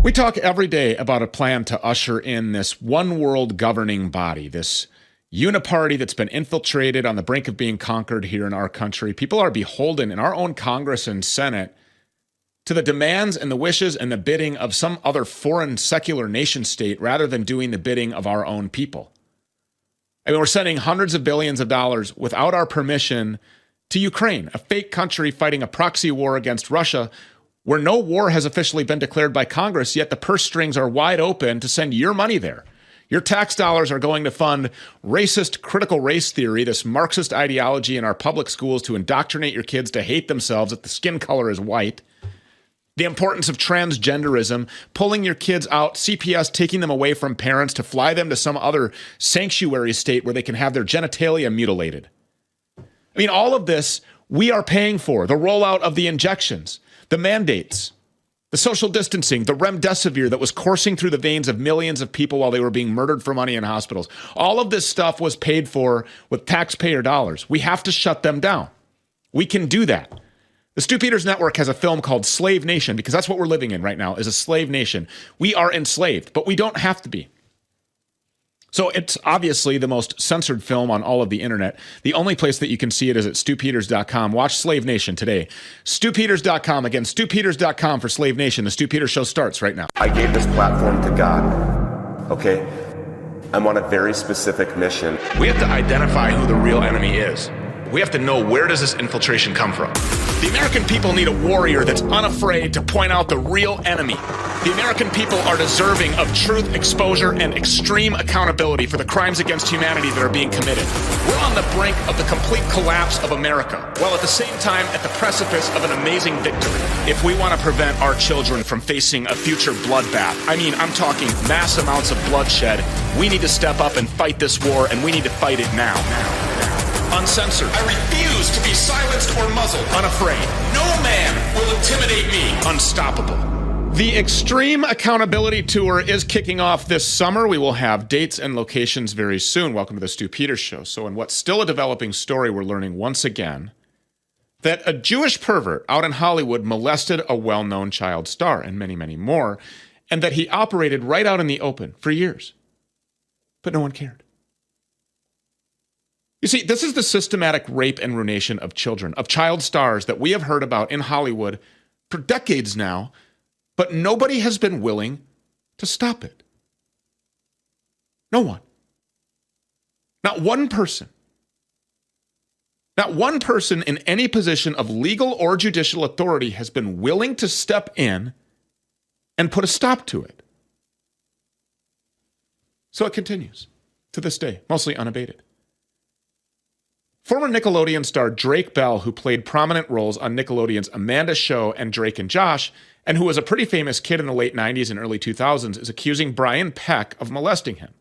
We talk every day about a plan to usher in this one world governing body, this uniparty that's been infiltrated on the brink of being conquered here in our country. People are beholden in our own Congress and Senate to the demands and the wishes and the bidding of some other foreign secular nation state rather than doing the bidding of our own people. I mean, we're sending hundreds of billions of dollars without our permission to Ukraine, a fake country fighting a proxy war against Russia, where no war has officially been declared by Congress, yet the purse strings are wide open to send your money there. Your tax dollars are going to fund racist critical race theory, this Marxist ideology in our public schools to indoctrinate your kids to hate themselves if the skin color is white. The importance of transgenderism, pulling your kids out, CPS taking them away from parents to fly them to some other sanctuary state where they can have their genitalia mutilated. I mean, all of this we are paying for. The rollout of the injections, the mandates, the social distancing, the remdesivir that was coursing through the veins of millions of people while they were being murdered for money in hospitals. All of this stuff was paid for with taxpayer dollars. We have to shut them down. We can do that. The Stu Peters Network has a film called Slave Nation, because that's what we're living in right now, is a slave nation. We are enslaved, but we don't have to be. So it's obviously the most censored film on all of the internet. The only place that you can see it is at stupeters.com. Watch Slave Nation today. stupeters.com. Again, stupeters.com for Slave Nation. The Stu Peters Show starts right now. I gave this platform to God, okay? I'm on a very specific mission. We have to identify who the real enemy is. We have to know, where does this infiltration come from? The American people need a warrior that's unafraid to point out the real enemy. The American people are deserving of truth, exposure, and extreme accountability for the crimes against humanity that are being committed. We're on the brink of the complete collapse of America, while at the same time at the precipice of an amazing victory. If we want to prevent our children from facing a future bloodbath, I mean, I'm talking mass amounts of bloodshed, we need to step up and fight this war, and we need to fight it now. Uncensored. I refuse to be silenced or muzzled. Unafraid. No man will intimidate me. Unstoppable. The Extreme Accountability Tour is kicking off this summer. We will have dates and locations very soon. Welcome to the Stu Peters Show. So in what's still a developing story, we're learning once again that a Jewish pervert out in Hollywood molested a well-known child star and many, many more, and that he operated right out in the open for years. But no one cared. You see, this is the systematic rape and ruination of children, of child stars that we have heard about in Hollywood for decades now, but nobody has been willing to stop it. No one. Not one person. Not one person in any position of legal or judicial authority has been willing to step in and put a stop to it. So it continues to this day, mostly unabated. Former Nickelodeon star Drake Bell, who played prominent roles on Nickelodeon's Amanda Show and Drake and Josh, and who was a pretty famous kid in the late 90s and early 2000s, is accusing Brian Peck of molesting him.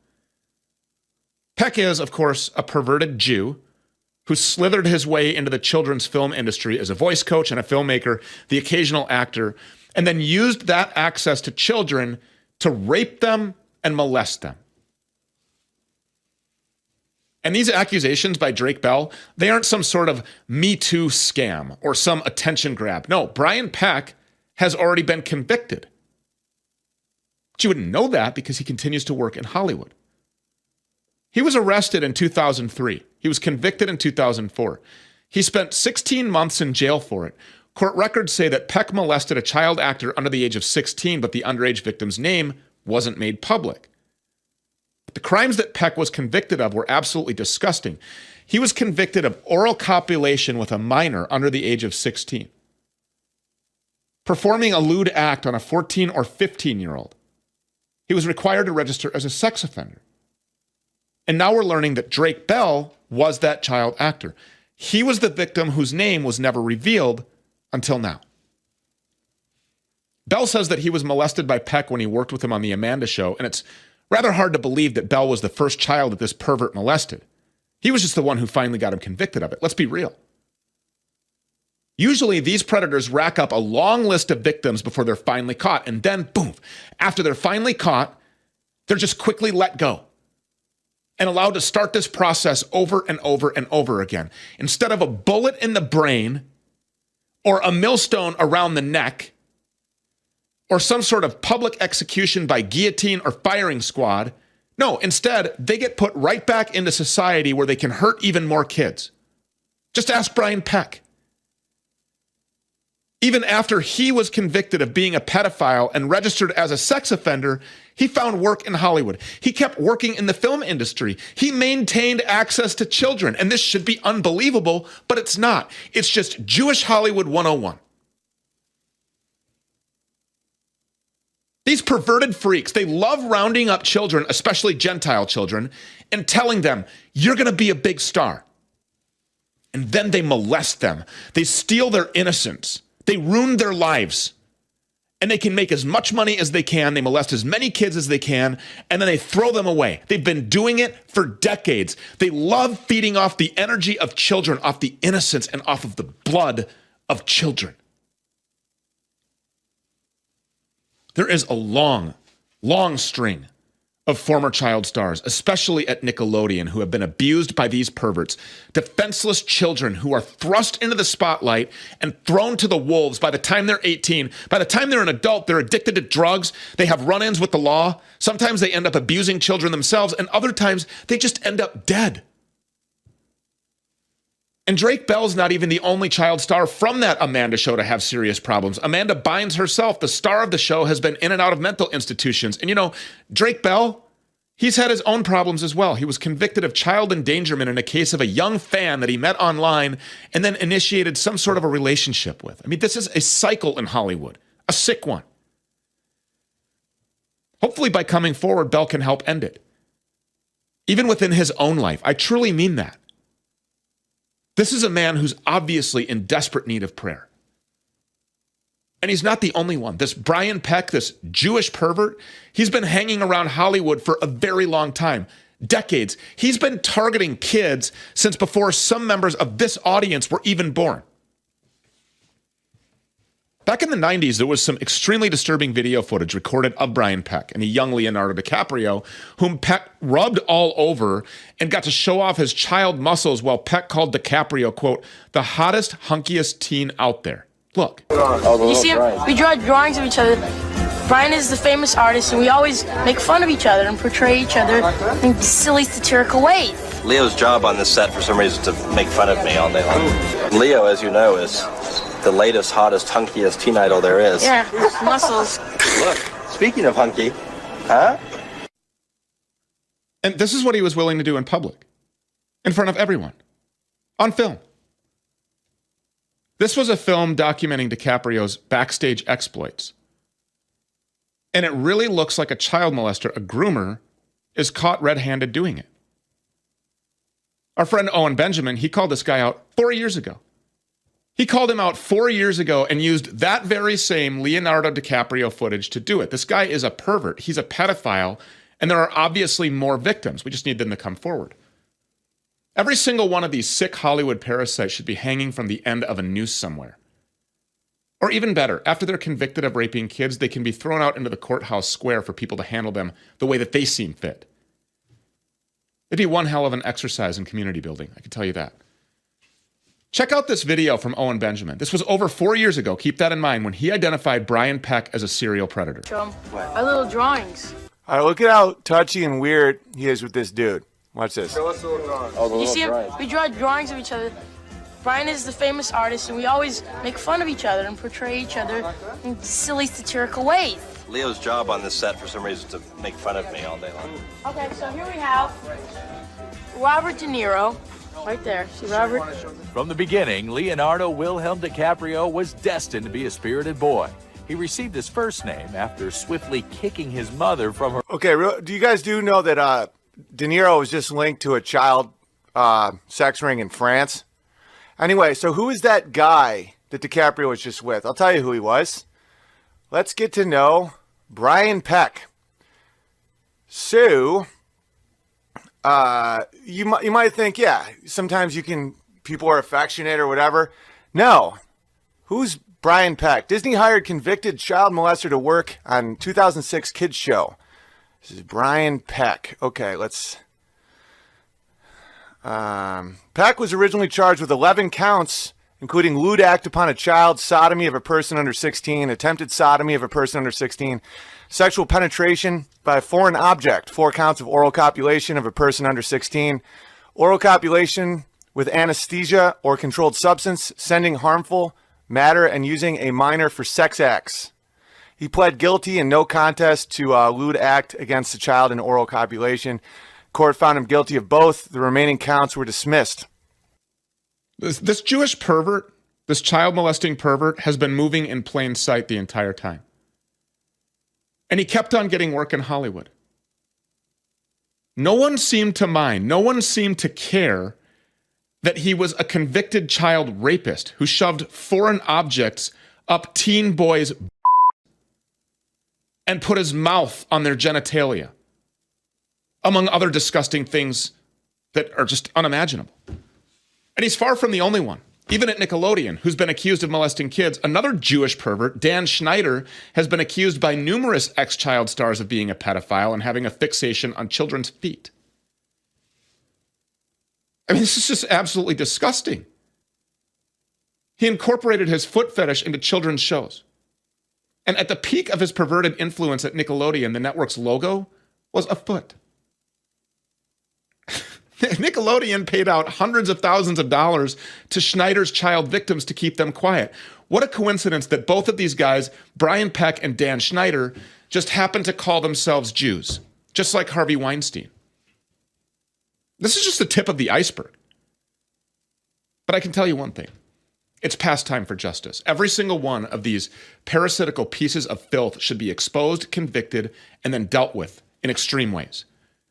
Peck is, of course, a perverted Jew who slithered his way into the children's film industry as a voice coach and a filmmaker, the occasional actor, and then used that access to children to rape them and molest them. And these accusations by Drake Bell, they aren't some sort of Me Too scam or some attention grab. No, Brian Peck has already been convicted. But you wouldn't know that because he continues to work in Hollywood. He was arrested in 2003. He was convicted in 2004. He spent 16 months in jail for it. Court records say that Peck molested a child actor under the age of 16, but the underage victim's name wasn't made public. The crimes that Peck was convicted of were absolutely disgusting. He was convicted of oral copulation with a minor under the age of 16, performing a lewd act on a 14 or 15-year-old. He was required to register as a sex offender. And now we're learning that Drake Bell was that child actor. He was the victim whose name was never revealed until now. Bell says that he was molested by Peck when he worked with him on The Amanda Show, and it's rather hard to believe that Bell was the first child that this pervert molested. He was just the one who finally got him convicted of it. Let's be real. Usually, these predators rack up a long list of victims before they're finally caught, and then, boom, after they're finally caught, they're just quickly let go and allowed to start this process over and over and over again. Instead of a bullet in the brain or a millstone around the neck or some sort of public execution by guillotine or firing squad. No, instead, they get put right back into society where they can hurt even more kids. Just ask Brian Peck. Even after he was convicted of being a pedophile and registered as a sex offender, he found work in Hollywood. He kept working in the film industry. He maintained access to children. And this should be unbelievable, but it's not. It's just Jewish Hollywood 101. These perverted freaks, they love rounding up children, especially Gentile children, and telling them, you're going to be a big star. And then they molest them. They steal their innocence. They ruin their lives. And they can make as much money as they can. They molest as many kids as they can, and then they throw them away. They've been doing it for decades. They love feeding off the energy of children, off the innocence, and off of the blood of children. There is a long, long string of former child stars, especially at Nickelodeon, who have been abused by these perverts. Defenseless children who are thrust into the spotlight and thrown to the wolves by the time they're 18. By the time they're an adult, they're addicted to drugs. They have run-ins with the law. Sometimes they end up abusing children themselves, and other times they just end up dead. And Drake Bell's not even the only child star from that Amanda show to have serious problems. Amanda Bynes herself, the star of the show, has been in and out of mental institutions. And you know, Drake Bell, he's had his own problems as well. He was convicted of child endangerment in a case of a young fan that he met online and then initiated some sort of a relationship with. I mean, this is a cycle in Hollywood, a sick one. Hopefully by coming forward, Bell can help end it. Even within his own life. I truly mean that. This is a man who's obviously in desperate need of prayer. And he's not the only one. This Brian Peck, this Jewish pervert, he's been hanging around Hollywood for a very long time, decades. He's been targeting kids since before some members of this audience were even born. Back in the 90s, there was some extremely disturbing video footage recorded of Brian Peck and a young Leonardo DiCaprio, whom Peck rubbed all over and got to show off his child muscles while Peck called DiCaprio, quote, the hottest, hunkiest teen out there. Look. You see him? We draw drawings of each other. Brian is the famous artist, and we always make fun of each other and portray each other in silly, satirical ways. Leo's job on this set, for some reason, is to make fun of me all day long. Leo, as you know, is the latest, hottest, hunkiest teen idol there is. Yeah, muscles. Look, speaking of hunky, huh? And this is what he was willing to do in public, in front of everyone, on film. This was a film documenting DiCaprio's backstage exploits. And it really looks like a child molester, a groomer, is caught red-handed doing it. Our friend Owen Benjamin, he called this guy out 4 years ago. He called him out 4 years ago and used that very same Leonardo DiCaprio footage to do it. This guy is a pervert. He's a pedophile, and there are obviously more victims. We just need them to come forward. Every single one of these sick Hollywood parasites should be hanging from the end of a noose somewhere. Or even better, after they're convicted of raping kids, they can be thrown out into the courthouse square for people to handle them the way that they seem fit. It'd be one hell of an exercise in community building, I can tell you that. Check out this video from Owen Benjamin. This was over 4 years ago, keep that in mind, when he identified Brian Peck as a serial predator. Show him our little drawings. All right, look at how touchy and weird he is with this dude. Watch this. Oh, the You see him? drawings. We draw drawings of each other. Brian is the famous artist, and we always make fun of each other and portray each other in silly, satirical ways. Leo's job on this set, for some reason, is to make fun of me all day long. Okay, so here we have Robert De Niro, right there. See Robert? From the beginning, Leonardo Wilhelm DiCaprio was destined to be a spirited boy. He received his first name after swiftly kicking his mother from her. Okay, do you guys know that De Niro was just linked to a child sex ring in France? Anyway, so who is that guy that DiCaprio was just with? I'll tell you who he was. Let's get to know Brian Peck. So, you might think, yeah, sometimes people are affectionate or whatever. No. Who's Brian Peck? Disney hired convicted child molester to work on 2006 kids show. This is Brian Peck. Okay, let's... Peck was originally charged with 11 counts including lewd act upon a child, sodomy of a person under 16, attempted sodomy of a person under 16, sexual penetration by a foreign object, 4 counts of oral copulation of a person under 16, oral copulation with anesthesia or controlled substance, sending harmful matter, and using a minor for sex acts. He pled guilty in no contest to lewd act against the child and oral copulation. Court found him guilty of both. The remaining counts were dismissed. This Jewish pervert, this child molesting pervert, has been moving in plain sight the entire time. And he kept on getting work in Hollywood. No one seemed to mind. No one seemed to care that he was a convicted child rapist who shoved foreign objects up teen boys' and put his mouth on their genitalia, among other disgusting things that are just unimaginable. And he's far from the only one. Even at Nickelodeon, who's been accused of molesting kids, another Jewish pervert, Dan Schneider, has been accused by numerous ex-child stars of being a pedophile and having a fixation on children's feet. I mean, this is just absolutely disgusting. He incorporated his foot fetish into children's shows. And at the peak of his perverted influence at Nickelodeon, the network's logo was a foot. Nickelodeon paid out hundreds of thousands of dollars to Schneider's child victims to keep them quiet. What a coincidence that both of these guys, Brian Peck and Dan Schneider, just happen to call themselves Jews, just like Harvey Weinstein. This is just the tip of the iceberg. But I can tell you one thing. It's past time for justice. Every single one of these parasitical pieces of filth should be exposed, convicted, and then dealt with in extreme ways.